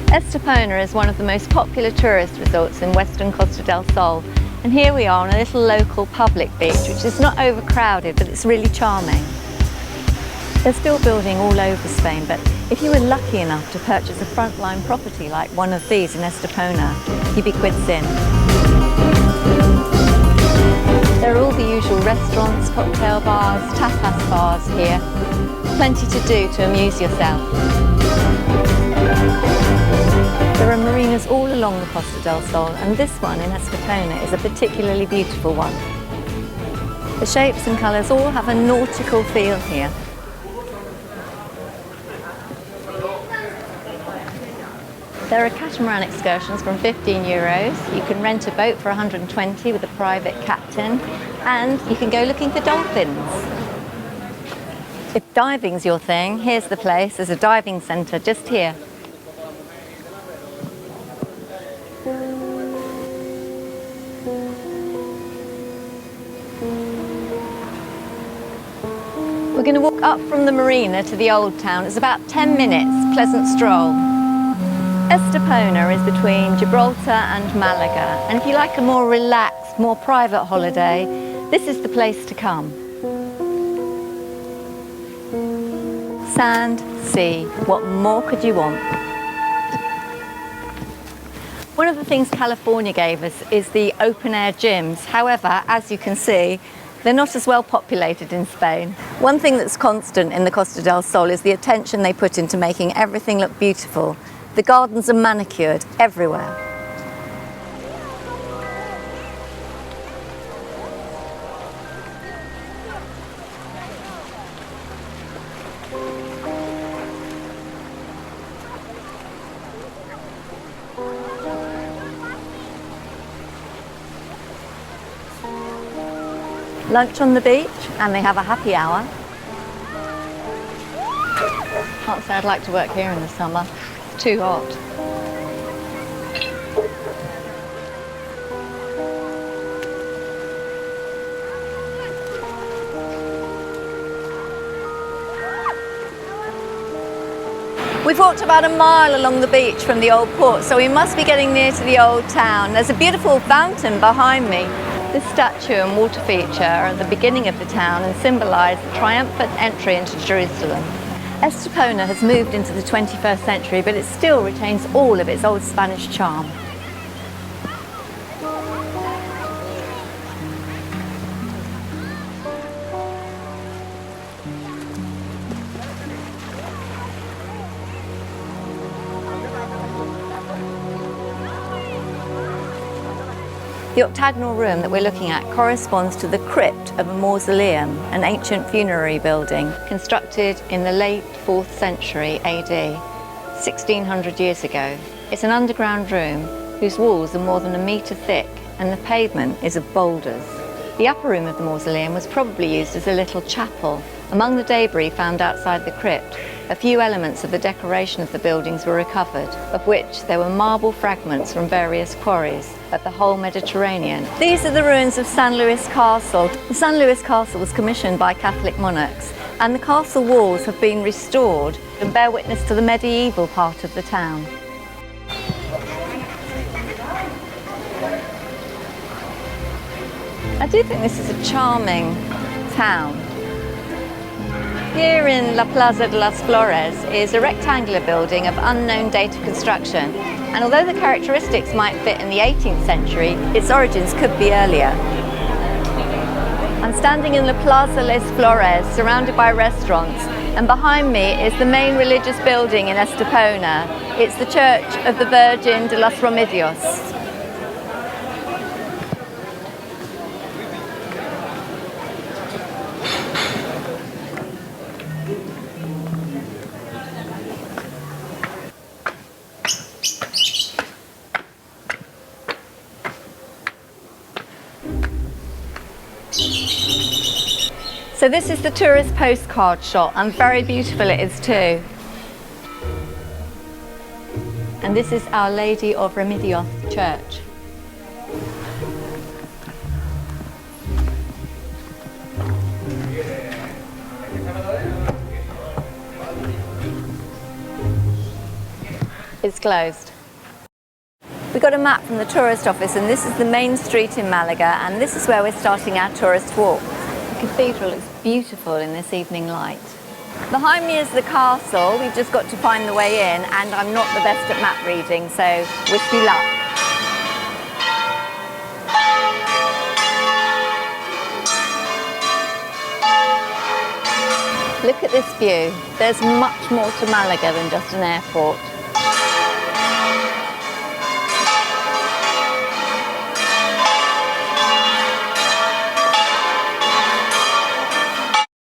Estepona is one of the most popular tourist resorts in western Costa del Sol, and here we are on a little local public beach which is not overcrowded, but it's really charming. They're still building all over Spain, but if you were lucky enough to purchase a frontline property like one of these in Estepona, you'd be quids in. There are all the usual restaurants, cocktail bars, tapas bars here. Plenty to do to amuse yourself. There are marinas all along the Costa del Sol, and this one in Estepona is a particularly beautiful one. The shapes and colours all have a nautical feel here. There are catamaran excursions from €15. You can rent a boat for 120 with a private captain, and you can go looking for dolphins. If diving's your thing, here's the place. There's a diving centre just here. We're going to walk up from the marina to the old town. It's about 10 minutes, pleasant stroll. Estepona is between Gibraltar and Malaga, and if you like a more relaxed, more private holiday, this is the place to come. Sand, sea, what more could you want? One of the things California gave us is the open-air gyms. However, as you can see, they're not as well populated in Spain. One thing that's constant in the Costa del Sol is the attention they put into making everything look beautiful. The gardens are manicured everywhere. Lunch on the beach, and they have a happy hour. Can't say I'd like to work here in the summer. It's too hot. We've walked about a mile along the beach from the old port, so we must be getting near to the old town. There's a beautiful fountain behind me. This statue and water feature are at the beginning of the town and symbolise the triumphant entry into Jerusalem. Estepona has moved into the 21st century, but it still retains all of its old Spanish charm. The octagonal room that we're looking at corresponds to the crypt of a mausoleum, an ancient funerary building constructed in the late 4th century AD, 1600 years ago. It's an underground room whose walls are more than a metre thick and the pavement is of boulders. The upper room of the mausoleum was probably used as a little chapel. Among the debris found outside the crypt, a few elements of the decoration of the buildings were recovered, of which there were marble fragments from various quarries at the whole Mediterranean. These are the ruins of San Luis Castle. The San Luis Castle was commissioned by Catholic monarchs, and the castle walls have been restored and bear witness to the medieval part of the town. I do think this is a charming town. Here in La Plaza de las Flores is a rectangular building of unknown date of construction, and although the characteristics might fit in the 18th century, its origins could be earlier. I'm standing in La Plaza de las Flores, surrounded by restaurants, and behind me is the main religious building in Estepona. It's the Church of the Virgin de los Remedios. So this is the tourist postcard shop, and very beautiful it is too. And this is Our Lady of Remedios Church. It's closed. We got a map from the tourist office, and this is the main street in Malaga, and this is where we're starting our tourist walk. The cathedral is beautiful in this evening light. Behind me is the castle. We've just got to find the way in, and I'm not the best at map reading, so wish you luck. Look at this view. There's much more to Malaga than just an airport.